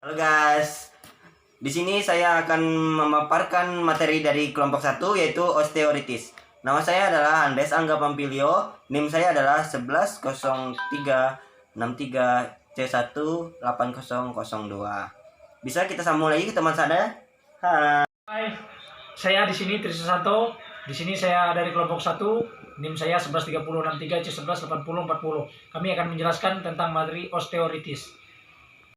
Halo guys, di sini saya akan memaparkan materi dari kelompok 1 yaitu osteoarthritis. Nama saya adalah Andes Angga Pampilio, NIM saya adalah 110363C18002. Bisa kita sambung lagi ke teman saya? Hai, saya di sini Trisusanto. Di sini saya dari kelompok 1, NIM saya 113063C118040. Kami akan menjelaskan tentang materi osteoarthritis.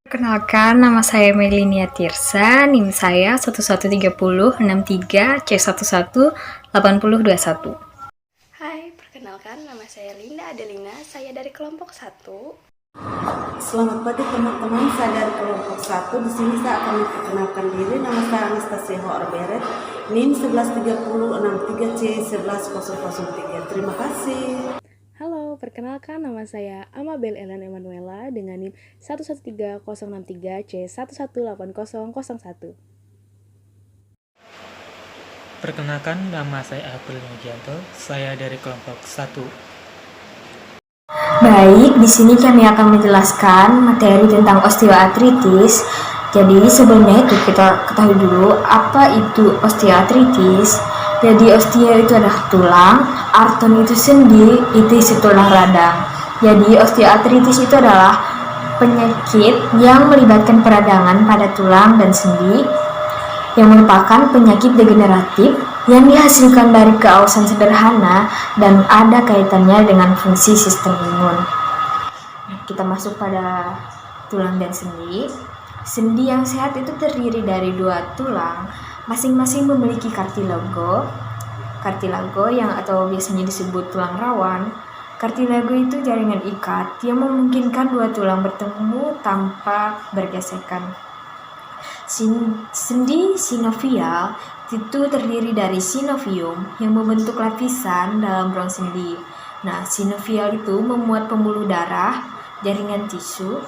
Perkenalkan, nama saya Melinia Tirsa, NIM saya 113063C118021. Hai, perkenalkan nama saya Linda Adelina, saya dari kelompok 1. Selamat pagi teman-teman, saya dari kelompok 1. Di sini saya akan memperkenalkan diri. Nama saya Anastasia Hoarberet, NIM 113063C11003. Terima kasih. Halo, perkenalkan nama saya Amabel Elan Emanuela dengan NIM 113063C118001. Perkenalkan, nama saya April Mugianto, saya dari kelompok 1. Baik, di sini kami akan menjelaskan materi tentang osteoartritis. Jadi sebelumnya itu kita ketahui dulu apa itu osteoartritis. Jadi osteo itu adalah tulang, arton itu sendi, itu isi tulang radang. Jadi osteoartritis itu adalah penyakit yang melibatkan peradangan pada tulang dan sendi yang merupakan penyakit degeneratif yang dihasilkan dari keausan sederhana dan ada kaitannya dengan fungsi sistem imun. Kita masuk pada tulang dan sendi. Sendi yang sehat itu terdiri dari 2 tulang, masing-masing memiliki kartilago yang atau biasanya disebut tulang rawan. Kartilago itu jaringan ikat yang memungkinkan 2 tulang bertemu tanpa bergesekan. Sendi sinovial itu terdiri dari sinovium yang membentuk lapisan dalam ruang sendi. Nah, sinovial itu memuat pembuluh darah, jaringan tisu,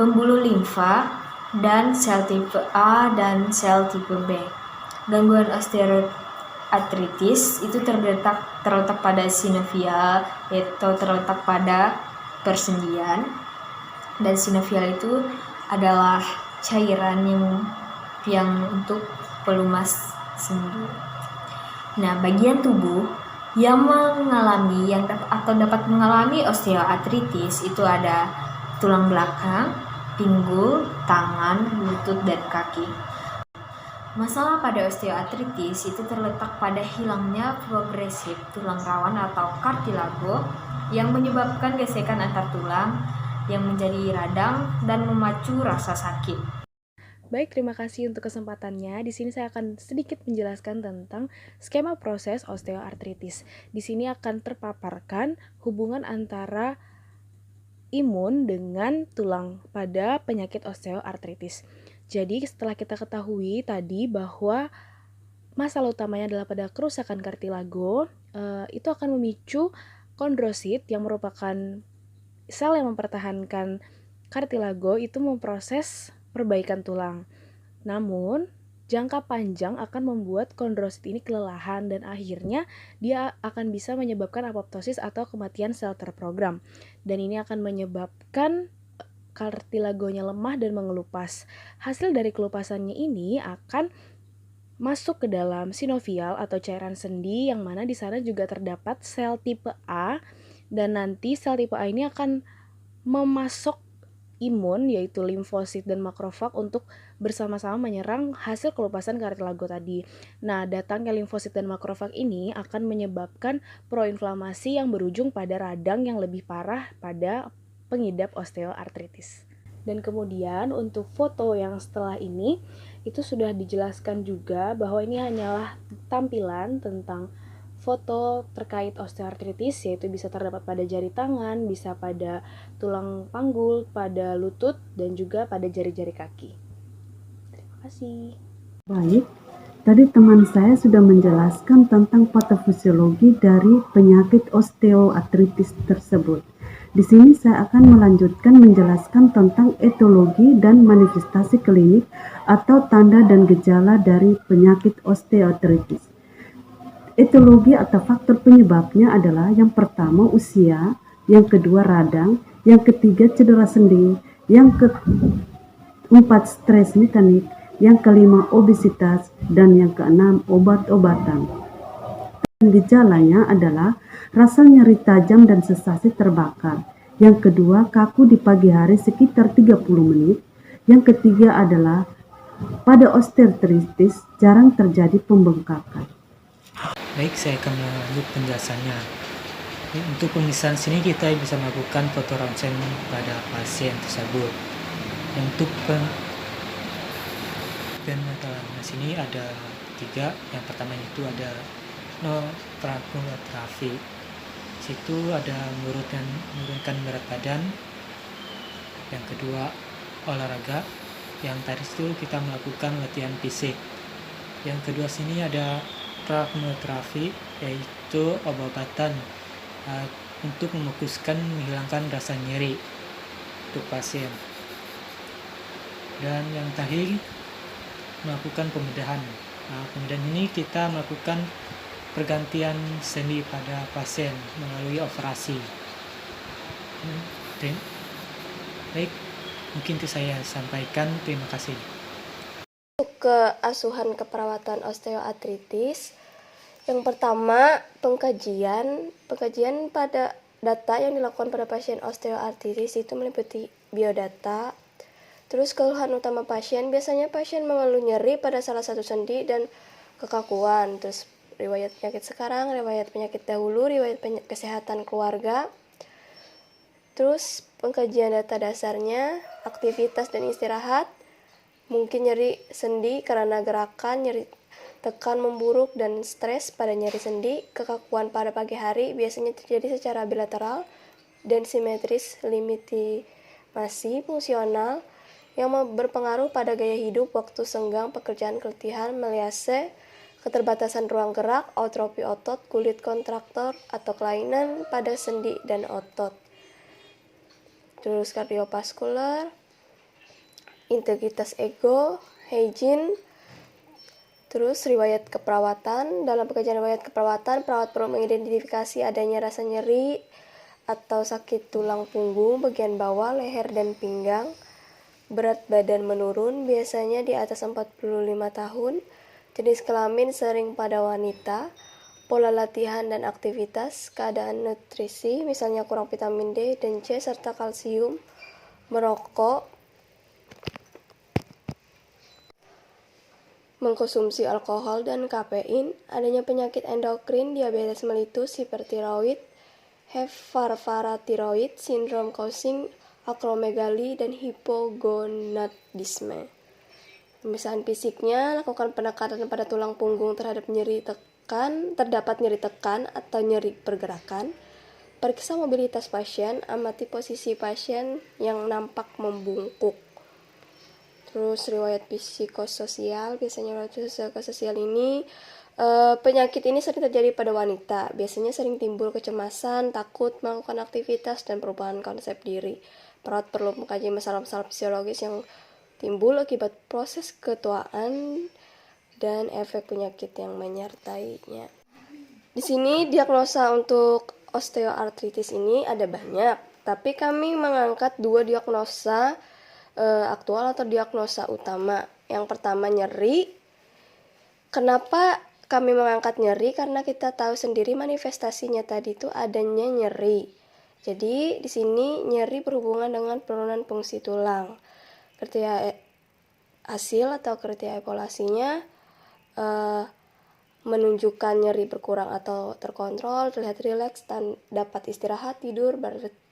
pembuluh limfa, dan sel tipe A dan sel tipe B. Gangguan osteoartritis itu terletak pada sinovial, yaitu terletak pada persendian. Dan sinovial itu adalah cairan yang untuk pelumas sendi. Nah, bagian tubuh yang mengalami atau dapat mengalami osteoartritis itu ada tulang belakang, pinggul, tangan, lutut, dan kaki. Masalah pada osteoartritis itu terletak pada hilangnya progresif tulang rawan atau kartilago yang menyebabkan gesekan antar tulang yang menjadi radang dan memacu rasa sakit. Baik, terima kasih untuk kesempatannya. Di sini saya akan sedikit menjelaskan tentang skema proses osteoartritis. Di sini akan terpaparkan hubungan antara imun dengan tulang pada penyakit osteoartritis. Jadi setelah kita ketahui tadi bahwa masalah utamanya adalah pada kerusakan kartilago, itu akan memicu kondrosit yang merupakan sel yang mempertahankan kartilago itu memproses perbaikan tulang. Namun, jangka panjang akan membuat kondrosit ini kelelahan dan akhirnya dia akan bisa menyebabkan apoptosis atau kematian sel terprogram. Dan ini akan menyebabkan kartilagonya lemah dan mengelupas. Hasil dari kelupasannya ini akan masuk ke dalam sinovial atau cairan sendi yang mana di sana juga terdapat sel tipe A. Dan nanti sel tipe A ini akan memasok imun yaitu limfosit dan makrofag untuk bersama-sama menyerang hasil kelupasan kartilago tadi. Nah, datangnya limfosit dan makrofag ini akan menyebabkan proinflamasi yang berujung pada radang yang lebih parah pada pengidap osteoartritis. Dan kemudian untuk foto yang setelah ini itu sudah dijelaskan juga bahwa ini hanyalah tampilan tentang foto terkait osteoartritis, yaitu bisa terdapat pada jari tangan, bisa pada tulang panggul, pada lutut, dan juga pada jari-jari kaki. Terima kasih. Baik, tadi teman saya sudah menjelaskan tentang patofisiologi dari penyakit osteoartritis tersebut. Di sini saya akan melanjutkan menjelaskan tentang etologi dan manifestasi klinik atau tanda dan gejala dari penyakit osteoartritis. Etologi atau faktor penyebabnya adalah yang pertama usia, yang kedua radang, yang ketiga cedera sendi, yang 4 stres mekanik, yang kelima obesitas, dan yang keenam obat-obatan. Gejalanya adalah rasa nyeri tajam dan sensasi terbakar. Yang kedua, kaku di pagi hari sekitar 30 menit. Yang ketiga adalah pada osteoartritis jarang terjadi pembengkakan. Baik, saya akan melanjut penjelasannya. Untuk pemeriksaan sini kita bisa melakukan foto ronsen pada pasien tersebut. Untuk penentuan sini ada 3. Yang pertama itu ada nomografi. Situ ada menurunkan berat badan. Yang kedua olahraga. Yang tadi itu kita melakukan latihan fisik. Yang kedua sini ada pragmaterapi, yaitu obat-obatan untuk memukuskan menghilangkan rasa nyeri untuk pasien. Dan yang terakhir melakukan pembedahan. Pembedahan ini kita melakukan pergantian sendi pada pasien melalui operasi. Baik, mungkin itu saya sampaikan. Terima kasih. Untuk keasuhan keperawatan osteoartritis, yang pertama pengkajian pada data yang dilakukan pada pasien osteoartritis itu meliputi biodata. Terus keluhan utama pasien, biasanya pasien mengeluh nyeri pada salah satu sendi dan kekakuan. Terus riwayat penyakit sekarang, riwayat penyakit dahulu, riwayat kesehatan keluarga. Terus pengkajian data dasarnya, aktivitas dan istirahat, mungkin nyeri sendi karena gerakan, nyeri tekan memburuk dan stres pada nyeri sendi, kekakuan pada pagi hari biasanya terjadi secara bilateral dan simetris, legitimasi fungsional yang berpengaruh pada gaya hidup, waktu senggang, pekerjaan, keletihan, meliase, keterbatasan ruang gerak, atrofi otot, kulit kontraktor, atau kelainan pada sendi dan otot. Terus kardiovaskular, integritas ego, hygiene. Terus riwayat keperawatan. Dalam pengkajian riwayat keperawatan, perawat perlu mengidentifikasi adanya rasa nyeri atau sakit tulang punggung, bagian bawah, leher, dan pinggang. Berat badan menurun, biasanya di atas 45 tahun. Jenis kelamin sering pada wanita. Pola latihan dan aktivitas, keadaan nutrisi, misalnya kurang vitamin D dan C serta kalsium, merokok, mengkonsumsi alkohol dan kafein, adanya penyakit endokrin, diabetes mellitus, hipertiroid, hyperparatiroid, sindrom Cushing, akromegali, dan hipogonadisme. Pemeriksaan fisiknya, lakukan penekanan pada tulang punggung terdapat nyeri tekan atau nyeri pergerakan. Periksa mobilitas pasien, amati posisi pasien yang nampak membungkuk. Terus riwayat psikososial, biasanya riwayat psikososial ini penyakit ini sering terjadi pada wanita. Biasanya sering timbul kecemasan, takut melakukan aktivitas, dan perubahan konsep diri. Perawat perlu mengkaji masalah-masalah fisiologis yang timbul akibat proses ketuaan dan efek penyakit yang menyertainya. Di sini diagnosa untuk osteoartritis ini ada banyak, tapi kami mengangkat 2 diagnosa aktual atau diagnosa utama. Yang pertama nyeri. Kenapa kami mengangkat nyeri? Karena kita tahu sendiri manifestasinya tadi itu adanya nyeri. Jadi di sini nyeri berhubungan dengan penurunan fungsi tulang. Kriteria hasil atau kriteria evaluasinya menunjukkan nyeri berkurang atau terkontrol, terlihat rileks, dan dapat istirahat, tidur,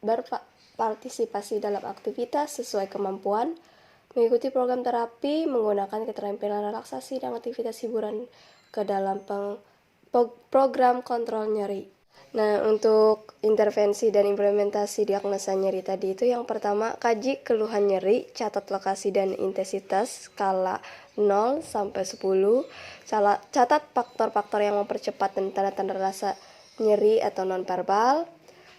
berpartisipasi dalam aktivitas sesuai kemampuan, mengikuti program terapi, menggunakan keterampilan relaksasi dan aktivitas hiburan ke dalam program kontrol nyeri. Nah, untuk intervensi dan implementasi diagnosa nyeri tadi itu yang pertama, kaji keluhan nyeri, catat lokasi dan intensitas skala 0 sampai 10. Catat faktor-faktor yang mempercepat dan tanda-tanda rasa nyeri atau nonverbal.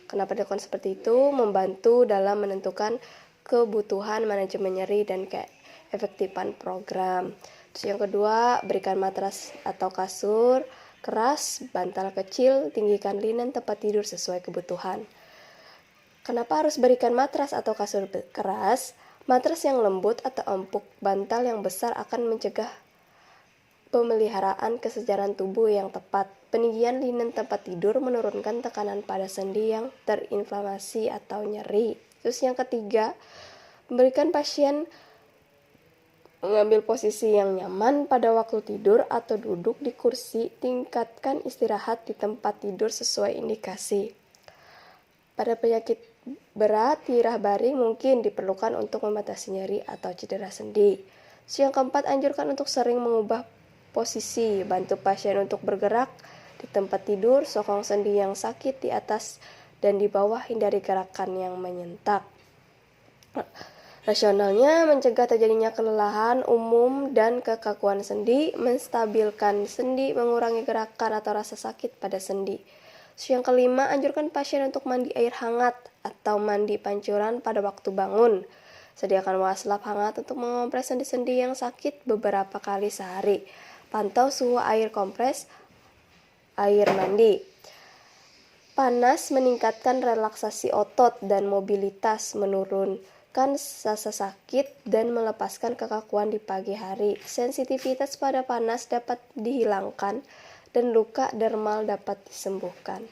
Kenapa dilakukan seperti itu? Membantu dalam menentukan kebutuhan manajemen nyeri dan keefektifan program. Terus yang kedua, berikan matras atau kasur keras, bantal kecil, tinggikan linen tempat tidur sesuai kebutuhan. Kenapa harus berikan matras atau kasur keras? Matras yang lembut atau empuk, bantal yang besar akan mencegah pemeliharaan kesejaran tubuh yang tepat. Peninggian linen tempat tidur menurunkan tekanan pada sendi yang terinflamasi atau nyeri. Terus yang ketiga, memberikan pasien mengambil posisi yang nyaman pada waktu tidur atau duduk di kursi, tingkatkan istirahat di tempat tidur sesuai indikasi. Pada penyakit berat, tirah baring mungkin diperlukan untuk membatasi nyeri atau cedera sendi. Yang keempat, anjurkan untuk sering mengubah posisi, bantu pasien untuk bergerak di tempat tidur, sokong sendi yang sakit di atas dan di bawah, hindari gerakan yang menyentak. Rasionalnya, mencegah terjadinya kelelahan umum dan kekakuan sendi, menstabilkan sendi, mengurangi gerakan atau rasa sakit pada sendi. Yang kelima, anjurkan pasien untuk mandi air hangat atau mandi pancuran pada waktu bangun. Sediakan wastafel hangat untuk mengompres sendi-sendi yang sakit beberapa kali sehari. Pantau suhu air kompres air mandi. Panas meningkatkan relaksasi otot dan mobilitas, menurunkan rasa sakit dan melepaskan kekakuan di pagi hari. Sensitivitas pada panas dapat dihilangkan dan luka dermal dapat disembuhkan.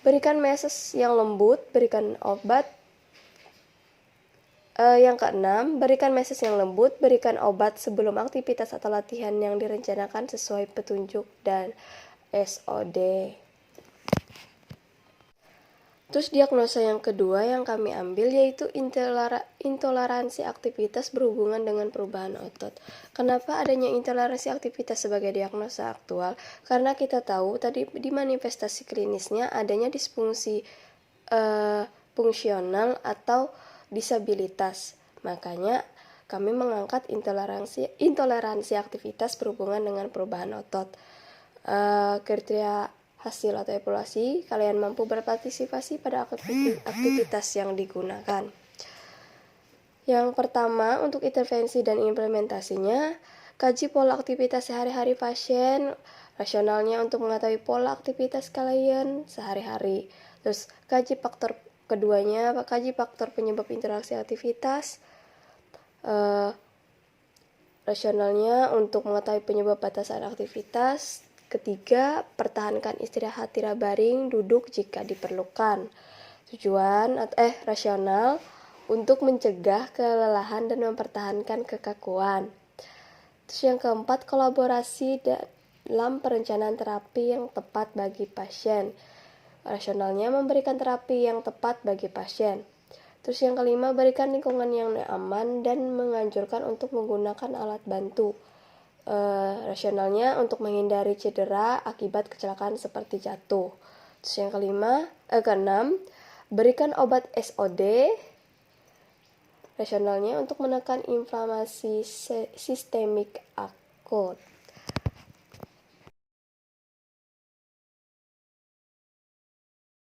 Berikan meses yang lembut, berikan obat. Yang keenam, berikan meses yang lembut, berikan obat sebelum aktivitas atau latihan yang direncanakan sesuai petunjuk dan SOD. Terus diagnosa yang kedua yang kami ambil yaitu intoleransi aktivitas berhubungan dengan perubahan otot. Kenapa adanya intoleransi aktivitas sebagai diagnosa aktual? Karena kita tahu tadi di manifestasi klinisnya adanya disfungsi fungsional atau disabilitas. Makanya kami mengangkat intoleransi aktivitas berhubungan dengan perubahan otot. Kriteria hasil atau evaluasi, kalian mampu berpartisipasi pada aktivitas yang digunakan. Yang pertama, untuk intervensi dan implementasinya, kaji pola aktivitas sehari-hari pasien, rasionalnya untuk mengetahui pola aktivitas kalian sehari-hari. Terus, kaji faktor keduanya, kaji faktor penyebab interaksi aktivitas, rasionalnya untuk mengetahui penyebab batasan aktivitas. Ketiga, pertahankan istirahat tirah baring, duduk jika diperlukan. Rasional untuk mencegah kelelahan dan mempertahankan kekakuan. Terus yang keempat, kolaborasi dalam perencanaan terapi yang tepat bagi pasien. Rasionalnya memberikan terapi yang tepat bagi pasien. Terus yang kelima, berikan lingkungan yang aman dan menganjurkan untuk menggunakan alat bantu. Rasionalnya untuk menghindari cedera akibat kecelakaan seperti jatuh. Terus yang keenam, berikan obat SOD. Rasionalnya untuk menekan inflamasi sistemik akut.